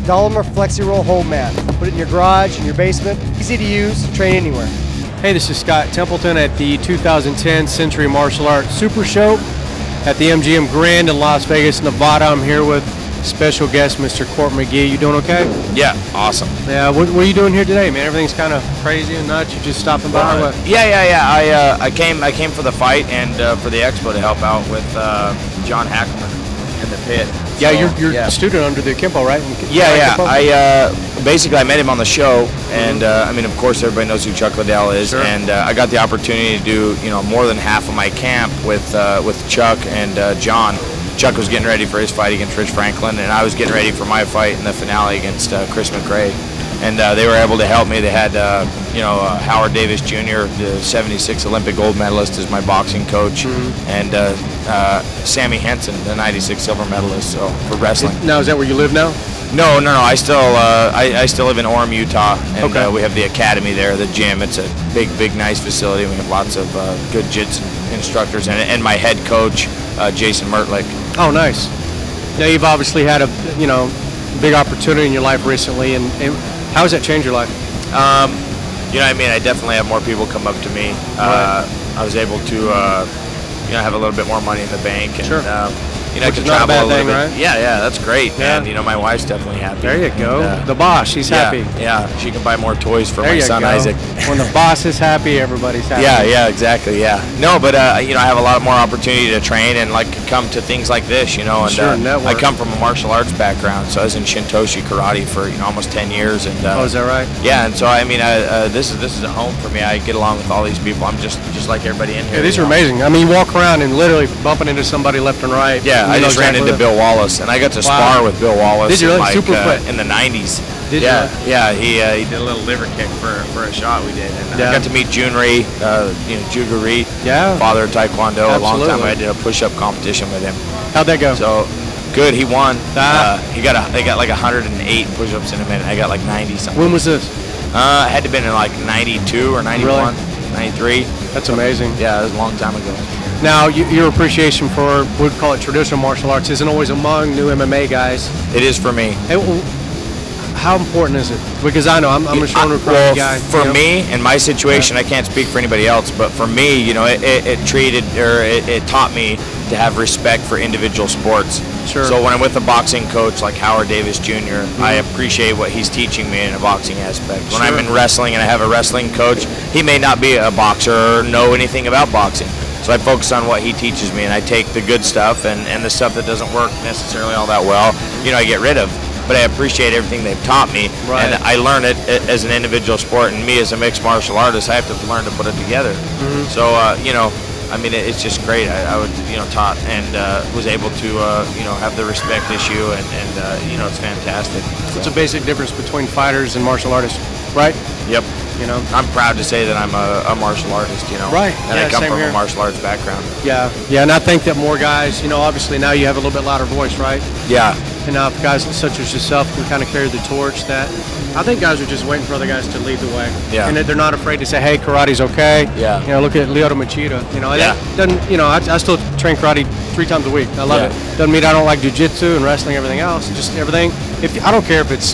Dollar Flexi Roll Hold Mat. Put it in your garage, in your basement. Easy to use, train anywhere. Hey, this is Scott Templeton at the 2010 Century Martial Arts Super Show at the MGM Grand in Las Vegas, Nevada. I'm here with special guest, Mr. Court McGee. You doing okay? Yeah, awesome. Yeah, what are you doing here today, man? Everything's kind of crazy and nuts. You just stopping by? What? Yeah. I came for the fight and for the expo to help out with John Hackerman in the pit. Yeah, so, you're a student under the Kimpo, right? Yeah. I met him on the show, and I mean, of course, everybody knows who Chuck Liddell is, sure. And I got the opportunity to do more than half of my camp with Chuck and John. Chuck was getting ready for his fight against Rich Franklin, and I was getting ready for my fight in the finale against Chris McRae. And they were able to help me. They had, Howard Davis Jr., the '76 Olympic gold medalist, as my boxing coach, and Sammy Henson, the '96 silver medalist, so for wrestling. Now, is that where you live now? No. I still live in Orem, Utah, and we have the academy there, the gym. It's a big, nice facility. We have lots of good jiu-jitsu instructors in it, and my head coach, Jason Mertlick. Oh, nice. Now, you've obviously had a big opportunity in your life recently, and how has that changed your life? I definitely have more people come up to me. Right. I was able to, have a little bit more money in the bank, and sure. I Which can is not a travel bad a little thing, bit. right? Yeah, that's great. Yeah. And my wife's definitely happy. There you go. And, the boss, she's happy. Yeah, she can buy more toys for there my you son go. Isaac. When the boss is happy, everybody's happy. Yeah, exactly. Yeah. No, but I have a lot more opportunity to train and come to things like this, and sure, I come from a martial arts background, so I was in Shintoshi karate for almost 10 years. And is that right? Yeah, and so this is a home for me. I get along with all these people. I'm just like everybody in here. Yeah, these are amazing. I mean, you walk around and literally bumping into somebody left and right. Yeah, I just ran into Bill Wallace, and I got to spar with Bill Wallace. Did you really? Super quick. In the '90s. Did you? Yeah. He did a little liver kick for a shot we did, and I got to meet Jun Rhee, Juga Rhee, father of Taekwondo. Absolutely. A long time. I did a push-up competition with him. How'd that go? So good. He won. They got like 108 push-ups in a minute. I got like 90 something. When was this? Had to have been in like 92 or 91, really? 93. That's amazing. Yeah, it was a long time ago. Now, your appreciation for, we'd call it traditional martial arts, isn't always among new MMA guys. It is for me. How important is it? Because I know I'm a shoulder karate guy. For me, in my situation, I can't speak for anybody else, but for me, it taught me to have respect for individual sports. Sure. So when I'm with a boxing coach like Howard Davis Jr., I appreciate what he's teaching me in a boxing aspect. When I'm in wrestling and I have a wrestling coach, he may not be a boxer or know anything about boxing. So I focus on what he teaches me, and I take the good stuff and the stuff that doesn't work necessarily all that well, I get rid of. But I appreciate everything they've taught me, and I learn it as an individual sport, and me as a mixed martial artist, I have to learn to put it together. So, it's just great. I was, taught and was able to, have the respect issue, and it's fantastic. So. It's a basic difference between fighters and martial artists, right? Yep. I'm proud to say that I'm a martial artist, Right. And I come from a martial arts background. Yeah, and I think that more guys, obviously now you have a little bit louder voice, right? Yeah. And now if guys such as yourself can kind of carry the torch, that I think guys are just waiting for other guys to lead the way. Yeah. And they're not afraid to say, hey, karate's okay. Yeah. Look at Lyoto Machida. That doesn't, I still train karate 3 times a week. I love it. Doesn't mean I don't like jiu-jitsu and wrestling, everything else. Just everything. I don't care if it's,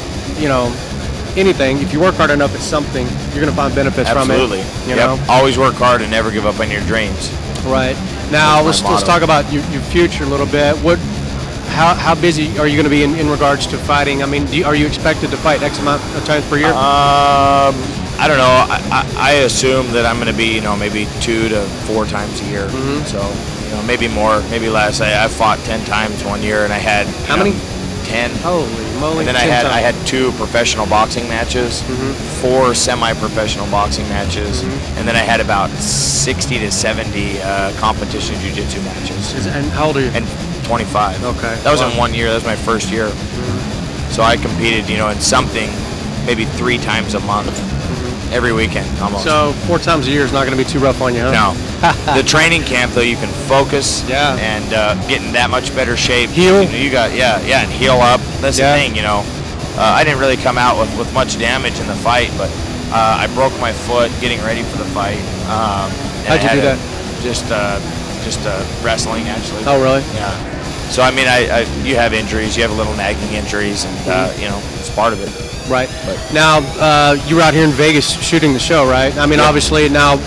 anything. If you work hard enough at something, you're going to find benefits from it. Absolutely. Always work hard and never give up on your dreams. Right. Now let's talk about your future a little bit. How busy are you going to be in regards to fighting? I mean, are you expected to fight X amount of times per year? I don't know. I assume that I'm going to be, maybe 2 to 4 times a year. So, maybe more, maybe less. I fought 10 times one year, and I had how many? 10. Holy moly! And then I had 2 professional boxing matches, 4 semi-professional boxing matches, and then I had about 60 to 70 competition jiu-jitsu matches. And how old are you? And 25. Okay. That was in 1 year. That was my first year. So I competed, in something, maybe 3 times a month, every weekend almost. So 4 times a year is not going to be too rough on you, huh? No. The training camp, though, you can focus and get in that much better shape. Heal. And heal up. That's the thing, I didn't really come out with much damage in the fight, but I broke my foot getting ready for the fight. How'd you do that? Just wrestling, actually. Oh, really? Yeah. So I mean, you have injuries, you have a little nagging injuries, and you know, it's part of it. Right. But now, you were out here in Vegas shooting the show, right? I mean, obviously now.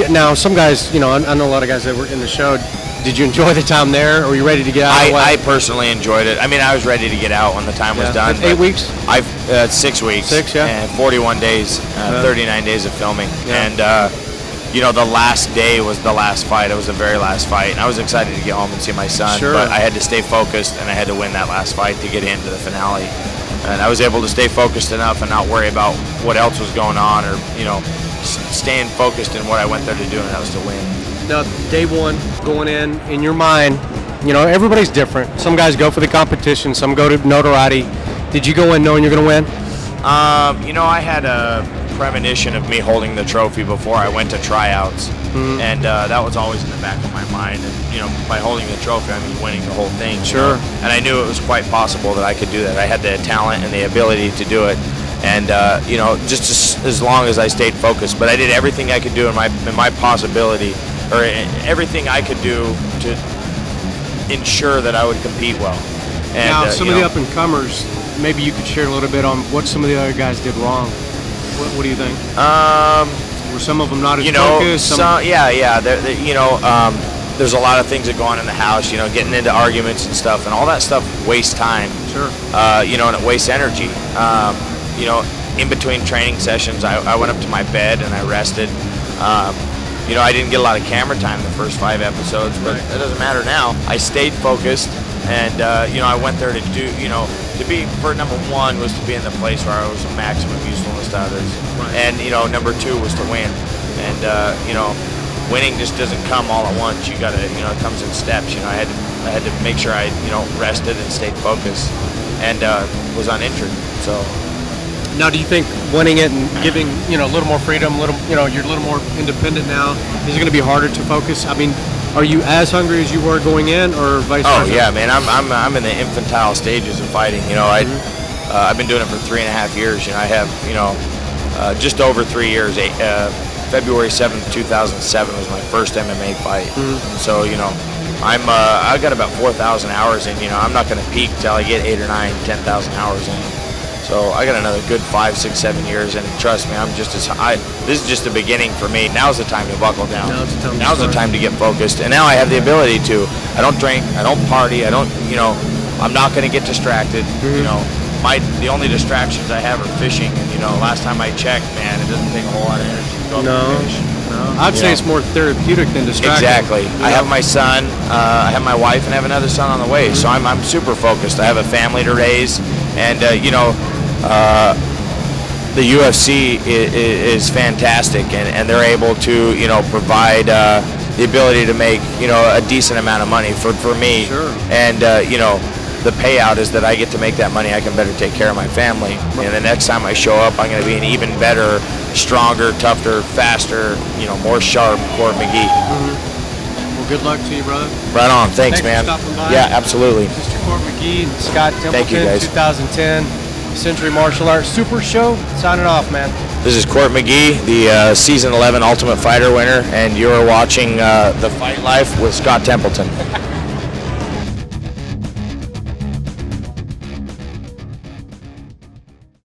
Now, some guys, you know, I know a lot of guys that were in the show. Did you enjoy the time there, or were you ready to get out? I personally enjoyed it. I mean, I was ready to get out when the time was done. 8 weeks? 6 weeks. 6, yeah. And 41 days, 39 days of filming. Yeah. And, you know, the last day was the last fight. It was the very last fight. And I was excited to get home and see my son. Sure. But I had to stay focused, and I had to win that last fight to get into the finale. And I was able to stay focused enough and not worry about what else was going on, or, you know, staying focused in what I went there to do, and that was to win. Now, day one, going in your mind, you know, everybody's different. Some guys go for the competition, some go to notoriety. Did you go in knowing you're going to win? You know, I had a premonition of me holding the trophy before I went to tryouts, and that was always in the back of my mind. And you know, by holding the trophy, I mean winning the whole thing. Sure. You know? And I knew it was quite possible that I could do that. I had the talent and the ability to do it. And you know, just as long as I stayed focused, but I did everything I could do in my possibility, or everything I could do to ensure that I would compete well. And, now, some of the up and comers, maybe you could share a little bit on what some of the other guys did wrong. What do you think? Were some of them not as focused? Yeah. You know, there's a lot of things that go on in the house. You know, getting into arguments and stuff, and all that stuff wastes time. Sure. You know, and it wastes energy. You know, in between training sessions, I went up to my bed and I rested. You know, I didn't get a lot of camera time in the first 5 episodes, but it doesn't matter now. I stayed focused, and you know, I went there to do, you know, to be, for number one was to be in the place where I was of maximum usefulness to others, and you know, number two was to win. And you know, winning just doesn't come all at once. You gotta, you know, it comes in steps. You know, I had to make sure I, you know, rested and stayed focused, and was uninjured. So. Now, do you think winning it and giving, you know, a little more freedom, you know, you're a little more independent now, is it going to be harder to focus? I mean, are you as hungry as you were going in, or vice versa? Oh yeah, man, I'm in the infantile stages of fighting. You know, I've been doing it for 3.5 years. You know, I have, you know, just over 3 years. February 7th, 2007 was my first MMA fight. So you know, I've got about 4,000 hours in. You know, I'm not going to peak till I get 8 or 9, 10,000 hours in. So I got another good 5, 6, 7 years, and trust me, I'm just as high. This is just the beginning for me. Now's the time to buckle down. Now's the time to get focused, and now I have the ability to. I don't drink, I don't party, I don't, you know, I'm not going to get distracted. You know, the only distractions I have are fishing, and you know, last time I checked, man, it doesn't take a whole lot of energy to go up and fish. I'd say it's more therapeutic than distracting. Exactly. I have my son, I have my wife, and I have another son on the way. So I'm super focused. I have a family to raise, and you know, the UFC is fantastic, and they're able to, you know, provide the ability to make, you know, a decent amount of money for me. Sure. And you know, the payout is that I get to make that money. I can better take care of my family. And the next time I show up, I'm going to be an even better, stronger, tougher, faster, you know, more sharp Court McGee. Well, good luck to you, brother. Right on. Thanks, man. For stopping by. Yeah, absolutely. Mr. Court McGee and Scott Templeton. Thank you, guys. 2010 Century Martial Arts Super Show. Signing off, man. This is Court McGee, the Season 11 Ultimate Fighter winner, and you're watching The Fight Life with Scott Templeton.